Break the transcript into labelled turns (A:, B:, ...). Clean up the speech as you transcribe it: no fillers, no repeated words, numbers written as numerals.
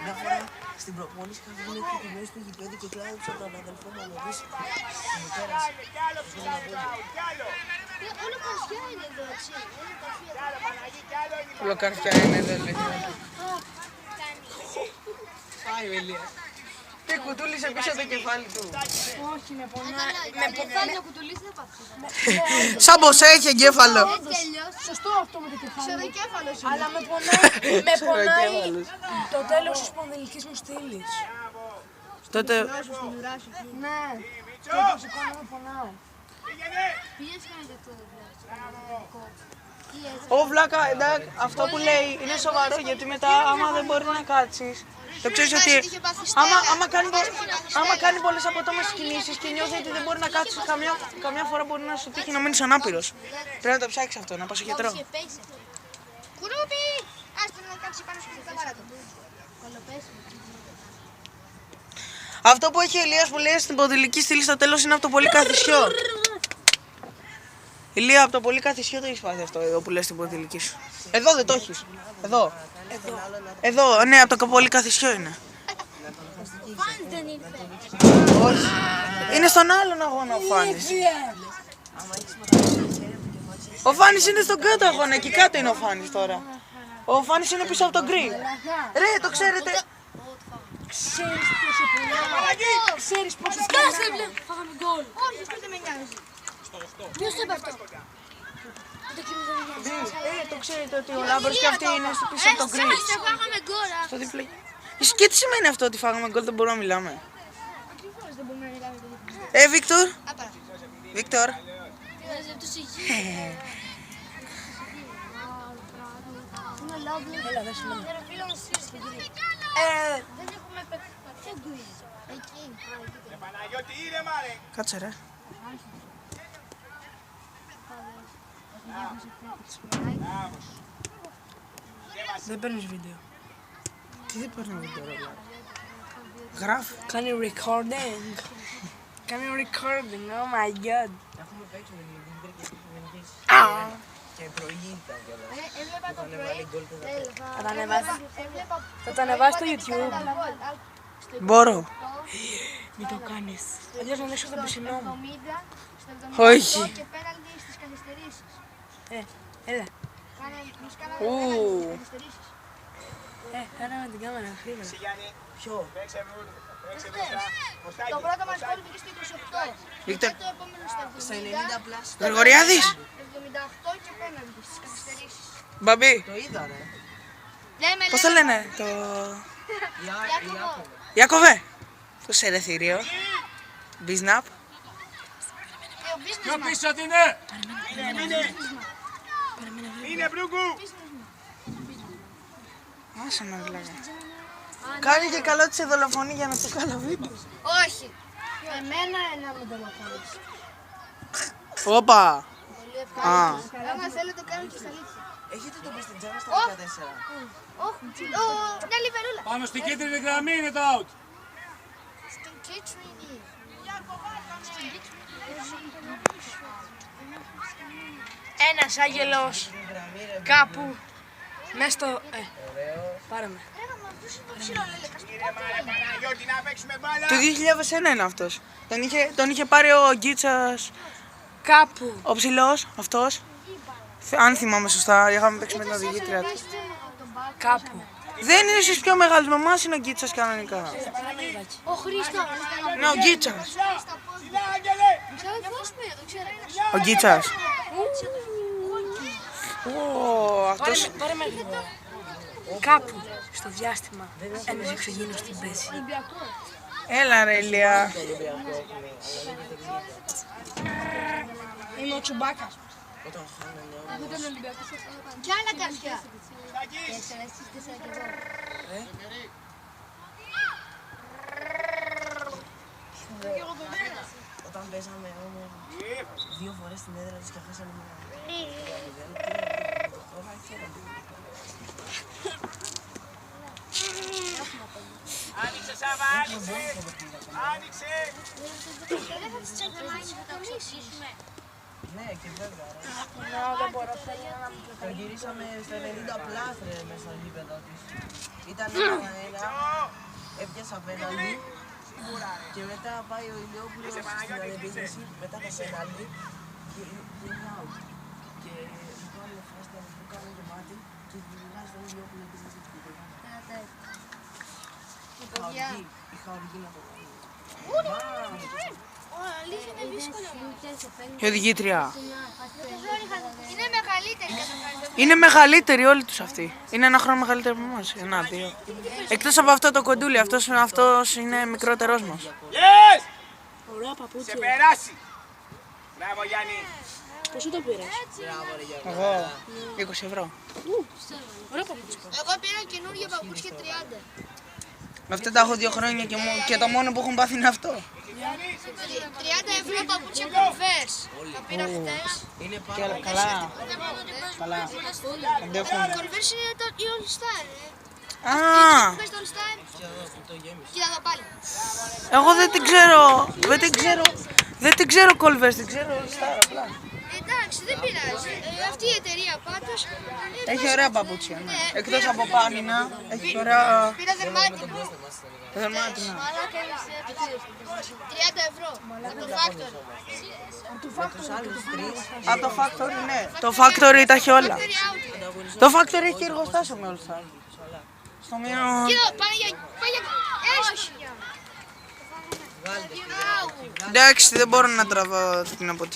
A: Μια φορά στην προπόνηση είχα βγει μέχρι τη μέση του γηπέδου και κλάδεψα τον αδελφό μου να δεις τη μητέρα σου.
B: Όλο καρφιά είναι εδώ, έτσι.
C: Όλο καρφιά είναι εδώ, λέει. Πάει, Ηλία. Τι κουτούλησε πίσω το κεφάλι του.
D: Όχι, με πονάει.
B: Με κεφάλι να κουτουλήσει δεν πάθει.
C: Σαν πως έχει εγκέφαλο.
D: Σωστό αυτό με το κεφάλι.
B: Ξεροκέφαλος είναι.
D: Αλλά με πονάει το τέλος της σπονδυλικής μου στήλης.
C: Τότε...
D: Ναι, και το σηκώνω με πονάει.
B: Πήγες κανένα και αυτό δεν βλέπεις.
C: Ω βλάκα, εντάξει, αυτό που λέει είναι σοβαρό γιατί μετά άμα δεν μπορεί να κάτσεις. Το ξέρεις ότι άμα κάνει πολλές απότομες κινήσεις και νιώθει ότι δεν μπορεί να κάτσεις καμιά φορά μπορεί να σου τύχει να μείνεις ανάπηρος. Πρέπει να το ψάξεις αυτό, να πας στο γιατρό.
B: Κουρούπι! Ας πρέπει να κάτσεις πάνω στο παράτο.
C: Αυτό που έχει ο Ηλίας που λέει στην ποδηλική στήλη στο τέλος είναι από το πολύ καθισιό. Ηλία, από το πολύ καθισιό το έχεις πάθει αυτό εδώ που λες στην ποδηλική σου. Εδώ δεν το έχεις. Εδώ, ναι, από το πολύ καθισιό είναι.
B: Φάνης δεν ήρθε.
C: Όχι. Είναι στον άλλον αγώνα ο Φάνης. Ο Φάνης είναι στον κάτω αγώνα, εκεί κάτω είναι ο Φάνης τώρα. Ο Φάνης είναι πίσω από τον γκρι. Ρε, το ξέρετε.
D: Ξέρεις πόσο πονάει. Ξέρεις πόσο πονάει.
B: Φάγαμε γκολ. Όχι, αυτό δεν με νοιάζει. Ποιος το είπε αυτό?
C: Το ξέρετε ότι ο Λάμπρος και αυτή είναι πίσω από τον γκρι.
B: Φάγαμε γκολ.
C: Στο διπλέ. Και τι σημαίνει αυτό ότι φάγαμε γκολ, δεν μπορούμε να μιλάμε. Βίκτορ. Βίκτορ.
D: Έλα, δεν σου λέω.
B: Δεν έχουμε παιχνίδι. Εκεί.
C: Κάτσε ρε.
D: Δεν παίρνεις βίντεο.
C: Τι δεν παίρνω βίντεο ρε. Γράφει.
D: Κάνει recording. Κάνει recording, oh my god.
A: Έχουμε παίξει με την Λιβύη και προηγήθηκαν κιόλας.
B: Έβλεπα το πρωί.
D: Θα το ανεβάσει στο YouTube.
C: Μπορώ.
D: Μην το κάνεις. Αλλιώς να δώσω τον πισινό μου.
C: Όχι.
B: Και πέναλτι στις καθυστερήσεις.
D: Έλα. Κάνα με την κάμερα, γρήγορα.
A: Ποιο?
B: Το πρώτο μας γκολ πήγε στο 28.
C: Βίκτορ.
B: Το επόμενο στο
A: 90 πλάς.
C: Γρηγοριάδης.
B: 78 και πέναλτι στις καθυστερήσεις.
C: Μπαμπή.
A: Το είδα ρε.
C: Πώς το λένε το...
B: Ιάκωβο.
C: Ιάκωβε. Το σερεθήριο. Μπιζναπ.
B: Ο businessman.
E: Πιο πίσω ότι είναι! Είναι Μπρούγκου!
C: Άσε να λέγα. Κάνει και καλό της δολοφονή για να το κάνω βίντεο.
B: Όχι.
D: Εμένα ένα με δολοφόνης.
C: Όπα.
B: Άμα θέλω το κάνω και στα αλήθεια.
A: Έχετε τον Πεστιτζάνα στα 14.
B: Όχι. Μια λιβερούλα.
E: Πάνω στην κίτρινη γραμμή είναι το out!
B: Στην κίτρινη.
D: Ένας άγγελος κάπου μέσα στο... πάρε με.
E: Παναγιώτη, να παίξουμε μπάλα!
C: Το 2001 είναι αυτός. Τον είχε πάρει ο Γκίτσας,
D: Κάπου.
C: ο ψηλός, αυτός. Αν θυμάμαι σωστά, είχαμε παίξει με την οδηγήτρια του.
D: Κάπου.
C: Δεν είναι στις πιο μεγάλες, με εμάς είναι ο Γκίτσας κανονικά.
B: Ο Χρήστος.
C: Ναι, ο Γκίτσας.
E: Σιλά, Άγγελε!
C: Ο Γκίτσας. Αυτός...
D: Πάρε με γρήγορα. Κάπου στο διάστημα ένας εξωγήινος στην πέση.
C: Έλα ρε Ηλία.
D: Είμαι ο Τσουμπάκας.
B: Κι άλλα καρφιά.
A: Όταν παίζαμε όμως 2 φορές στην έδρα τους και χάσαμε
E: Άνοιξε Σάβα, άνοιξε! Άνοιξε!
A: Ναι, και βέβαια.
D: Δεν
A: Το γυρίσαμε στο 90 πλάς ρε μέσα στο γήπεδο της. Ήταν 1-1, έπιασε απέναντι και μετά πάει ο Ηλιόπουλος στην αντεπίθεση, μετά το πέναλτι και είναι out. Και του πάνε φάστα που κάνουν το μάτι και βγάζει τον Ηλιόπουλο και δεν είχα οργή να το κάνω.
B: Αλήθεια είναι δύσκολο.
C: Η οδηγήτρια.
B: Είναι μεγαλύτερη κατά βάση.
C: Είναι μεγαλύτεροι όλοι τους αυτοί. Είναι ένα χρόνο μεγαλύτεροι από εμάς. Ένα, δύο. Εκτός από αυτό το κοντούλι, αυτός είναι μικρότερός μας.
E: Yes!
D: Ωραία
E: Σε
D: παπούτσια.
E: περάσει. Μπράβο Γιάννη.
D: Πόσο το πήρες?
A: Μπράβο ρε Γιώργο.
C: Εγώ 20 ευρώ.
D: Ωραία παπούτσια.
B: Εγώ πήρα καινούργια παπούτσια 30.
C: Αυτά τα έχω 2 χρόνια και το μόνο που έχουν πάθει είναι αυτό.
B: 30 ευρώ παπούτσια Converse. Τα πήρα χτες.
A: Είναι
C: Και
A: πάρα
C: άλλα καλά. Καλά. Αντέχουν.
B: Converse είναι η All Star.
C: Α,
B: Πες το All Star.
A: το γέμισε.
B: Κοίτα εδώ πάλι.
C: εγώ δεν την ξέρω. Δεν την ξέρω Converse, την ξέρω All Star απλά.
B: Εντάξει, δεν πειράζει. Αυτή η εταιρεία πάντως.
C: Έχει ωραία παπούτσια. Ναι. Εκτός από πάνινα, έχει ωραία
B: Πήρα δερμάτινο.
C: δερμάτινα.
B: 30 ευρώ. Από το Factory.
A: Τους άλλους τρεις
C: Από το Factory, ναι. Το Factory τα έχει όλα.
B: Factory out.
C: Το Factory έχει εργοστάσιο με All Star. Στο μείον...
B: Κοίτα, πάει για... Όχι.
A: βγάλτε.
C: Εντάξει, δεν μπορώ να τραβάω την αποτυχία.